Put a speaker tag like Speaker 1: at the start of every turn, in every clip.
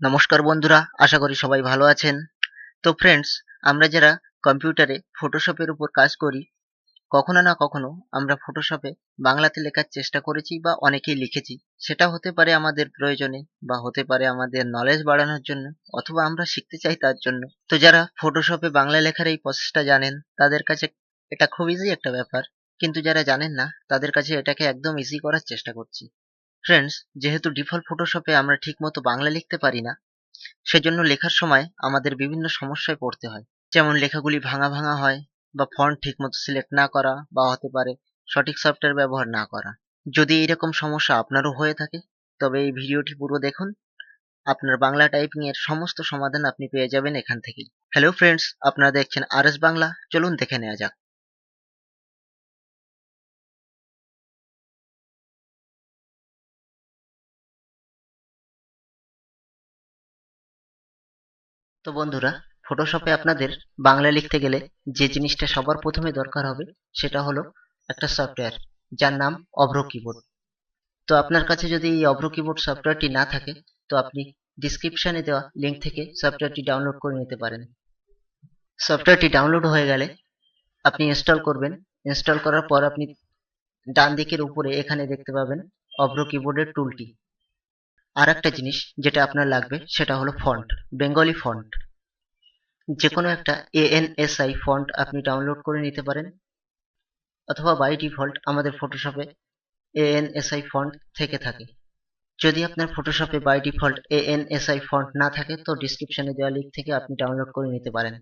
Speaker 1: নমস্কার বন্ধুরা, আশা করি সবাই ভালো আছেন। তো ফ্রেন্ডস, আমরা যারা কম্পিউটারে ফটোশপের উপর কাজ করি, কখনো না কখনো আমরা ফটোশপে বাংলাতে লেখার চেষ্টা করেছি বা অনেকেই লিখেছি। সেটা হতে পারে আমাদের প্রয়োজনে বা হতে পারে আমাদের নলেজ বাড়ানোর জন্য, অথবা আমরা শিখতে চাই তার জন্য। তো যারা ফটোশপে বাংলা লেখার এই প্রসেসটা জানেন, তাদের কাছে এটা খুব ইজি একটা ব্যাপার। কিন্তু যারা জানেন না, তাদের কাছে এটাকে একদম ইজি করার চেষ্টা করছি। ফ্রেন্ডস, যেহেতু ডিফল্ট ফটোশপে আমরা ঠিকমতো বাংলা লিখতে পারি না, সেজন্য লেখার সময় আমাদের বিভিন্ন সমস্যায় পড়তে হয়। যেমন লেখাগুলি ভাঙা ভাঙা হয়, বা ফন্ট ঠিকমতো সিলেক্ট না করা, বা হতে পারে সঠিক সফটওয়্যার ব্যবহার না করা। যদি এইরকম সমস্যা আপনারও হয়ে থাকে, তবে এই ভিডিওটি পুরো দেখুন। আপনার বাংলা টাইপিং এর সমস্ত সমাধান আপনি পেয়ে যাবেন এখান থেকেই। হ্যালো ফ্রেন্ডস, আপনারা দেখছেন RS বাংলা। চলুন দেখে নেওয়া যাক। তো বন্ধুরা, ফটোশপে আপনাদের বাংলা লিখতে গেলে যে জিনিসটা সবার প্রথমে দরকার হবে, সেটা হলো একটা সফটওয়্যার, যার নাম অভ্র কিবোর্ড। তো আপনার কাছে যদি এই অভ্র কিবোর্ড সফটওয়্যারটি না থাকে, তো আপনি ডিসক্রিপশনে দেওয়া লিঙ্ক থেকে সফটওয়্যারটি ডাউনলোড করে নিতে পারেন। সফটওয়্যারটি ডাউনলোড হয়ে গেলে আপনি ইনস্টল করবেন। ইনস্টল করার পর আপনি ডান দিকের উপরে এখানে দেখতে পাবেন অভ্র কিবোর্ডের টুলটি। আর একটা জিনিস যেটা আপনার লাগবে, সেটা হলো ফন্ট, বেঙ্গলি ফন্ট। যে কোনো একটা ANSI ফন্ট আপনি ডাউনলোড করে নিতে পারেন, অথবা বাই ডিফল্ট আমাদের ফটোশপে ANSI ফন্ট থেকে থাকে। যদি আপনার ফটোশপে বাই ডিফল্ট ANSI ফন্ট না থাকে, তো ডিসক্রিপশনে দেওয়া লিঙ্ক থেকে আপনি ডাউনলোড করে নিতে পারেন।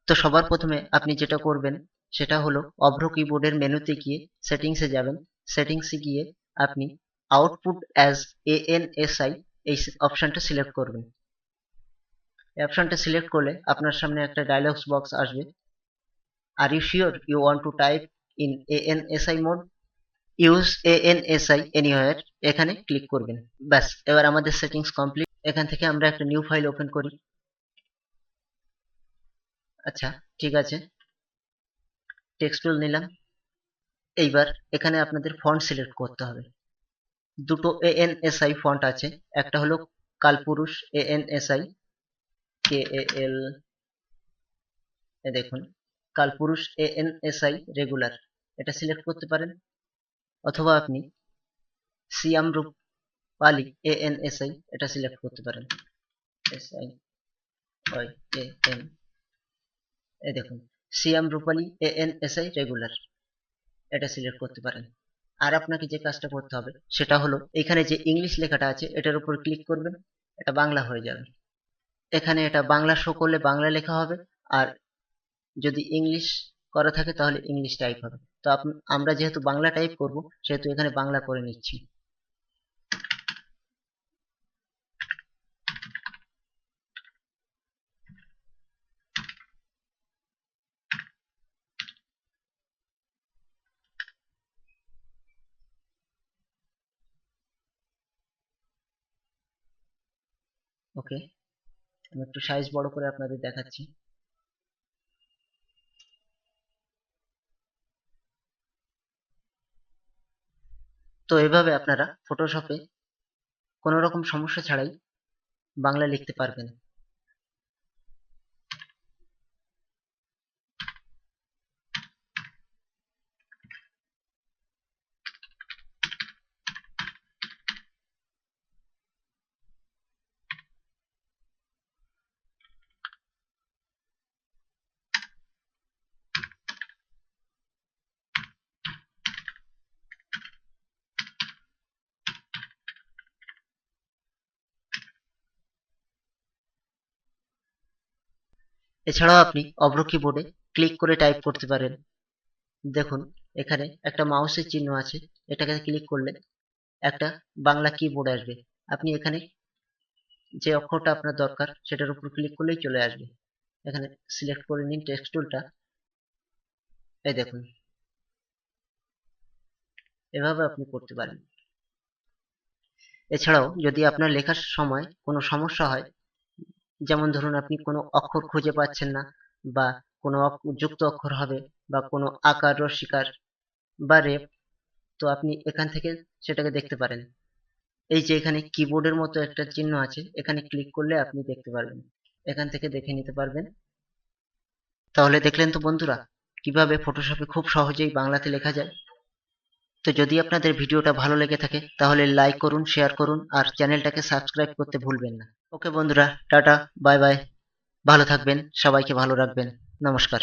Speaker 1: তো সবার প্রথমে আপনি যেটা করবেন, সেটা হলো অভ্র কিবোর্ডের মেনুতে গিয়ে সেটিংসে যাবেন। সেটিংসে গিয়ে আপনি আউটপুট অ্যাজ ANSI এই অপশনটা সিলেক্ট করবেন। এই অপশনটা সিলেক্ট করলে আপনার সামনে একটা ডায়লগস বক্স আসবে। Are you sure you want to type in ANSI mode? Use ANSI anywhere, এখানে ক্লিক করবেন। ব্যাস, এবার আমাদের সেটিংস কমপ্লিট। এখান থেকে আমরা একটা নিউ ফাইল ওপেন করি। আচ্ছা, ঠিক আছে, টেক্সট টুল নিলাম। এইবার এখানে আপনাদের ফন্ট সিলেক্ট করতে হবে। দুটো ANSI ফন্ট আছে, একটা হলো কালপুরুষ ANSI KAL, দেখুন কালপুরুষ ANSI রেগুলার, এটা সিলেক্ট করতে পারেন। অথবা আপনি সিয়াম রূপালি ANSI, এটা সিলেক্ট করতে পারেন। SIYAM, এই দেখুন সিয়াম রূপালি ANSI রেগুলার, এটা সিলেক্ট করতে পারেন। আর আপনাকে যে কাজটা করতে হবে, সেটা হলো এখানে যে ইংলিশ লেখাটা আছে, এটার উপর ক্লিক করবেন। এটা বাংলা হয়ে যাবে। এখানে এটা বাংলা শো করলে বাংলা লেখা হবে, আর যদি ইংলিশ করা থাকে তাহলে ইংলিশ টাইপ হবে। তো আমরা যেহেতু বাংলা টাইপ করব, সেহেতু এখানে বাংলা করে নিচ্ছি। ওকে, আমি একটু সাইজ বড় করে আপনাদের দেখাচ্ছি। তো এভাবে আপনারা ফটোশপে কোনো রকম সমস্যা ছাড়াই বাংলা লিখতে পারবেন। এছাড়াও আপনি অভ্র কিবোর্ডে ক্লিক করে টাইপ করতে পারেন। দেখুন এখানে একটা মাউসের চিহ্ন আছে, এটাকে ক্লিক করলে একটা বাংলা কিবোর্ড আসবে। আপনি এখানে যে অক্ষরটা আপনার দরকার, সেটার উপর ক্লিক করলেই চলে আসবে। এখানে সিলেক্ট করে নিন টেক্সট টুলটা। এই দেখুন, এভাবে আপনি করতে পারেন। এছাড়াও যদি আপনার লেখার সময় কোনো সমস্যা হয়, যেমন ধরুন আপনি কোনো অক্ষর খুঁজে পাচ্ছেন না, বা কোনো যুক্ত অক্ষর হবে, বা কোনো আকার রস্বীকার বা রেফ, তো আপনি এখান থেকে সেটাকে দেখতে পারেন। এই যে এখানে কিবোর্ডের মতো একটা চিহ্ন আছে, এখানে ক্লিক করলে আপনি দেখতে পারবেন, এখান থেকে দেখে নিতে পারবেন। তাহলে দেখলেন তো বন্ধুরা, কিভাবে ফটোশপে খুব সহজেই বাংলাতে লেখা যায়। তো যদি আপনাদের ভিডিওটা ভালো লেগে থাকে তাহলে লাইক করুন, শেয়ার করুন আর চ্যানেলটাকে সাবস্ক্রাইব করতে ভুলবেন না। ওকে বন্ধুরা, টাটা, বাই বাই, ভালো থাকবেন, সবাইকে ভালো রাখবেন, নমস্কার।